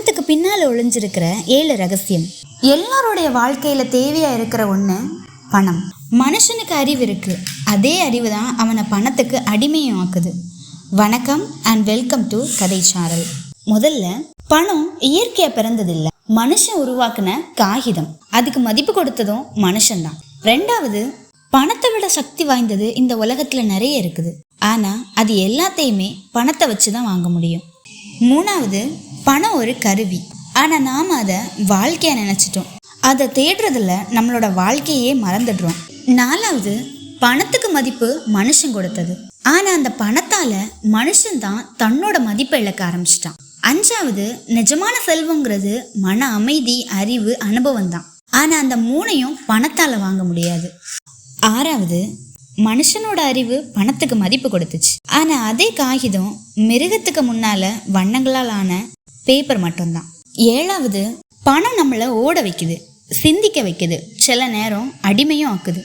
பணத்துக்கு பின்னால் ஒளிஞ்சிருக்கிற 7 ரகசியம். எல்லாருடைய வாழ்க்கையில் தேவையாக இருக்கிற ஒன்று பணம். மனுஷனுக்கு அறிவு இருக்குது, அதே அறிவு தான் அவனை பணத்துக்கு அடிமையும் ஆக்குது. வணக்கம் அண்ட் வெல்கம் டு கதை சாரல். முதல்ல, பணம் இயற்கையாக பிறந்ததில்லை, மனுஷன் உருவாக்குன காகிதம். அதுக்கு மதிப்பு கொடுத்ததும் மனுஷன்தான். ரெண்டாவது, பணத்தை விட சக்தி வாய்ந்தது இந்த உலகத்தில் நிறைய இருக்குது, ஆனால் அது எல்லாத்தையுமே பணத்தை வச்சு தான் வாங்க முடியும். மூணாவது, பணம் ஒரு கருவி, ஆனால் நாம் அதை வாழ்க்கையாக நினச்சிட்டோம். அதை தேடுறதில்ல நம்மளோட வாழ்க்கையே மறந்துடுறோம். நாலாவது, பணத்துக்கு மதிப்பு மனுஷன் கொடுத்தது, ஆனால் அந்த பணத்தால் மனுஷன்தான் தன்னோட மதிப்பை இழக்க ஆரம்பிச்சிட்டான். அஞ்சாவது, நிஜமான செல்வங்கிறது மன அமைதி, அறிவு, அனுபவம் தான், ஆனால் அந்த மூணையும் பணத்தால் வாங்க முடியாது. ஆறாவது, மனுஷனோட அறிவு பணத்துக்கு மதிப்பு கொடுத்துச்சு, ஆனால் அதே காகிதம் மிருகத்துக்கு முன்னால வண்ணங்களால் ஆன பேப்பர் மட்டும்தான். ஏழாவது, பணம் நம்மளை ஓட வைக்குது, சிந்திக்க வைக்குது, சில நேரம் அடிமையும் ஆக்குது.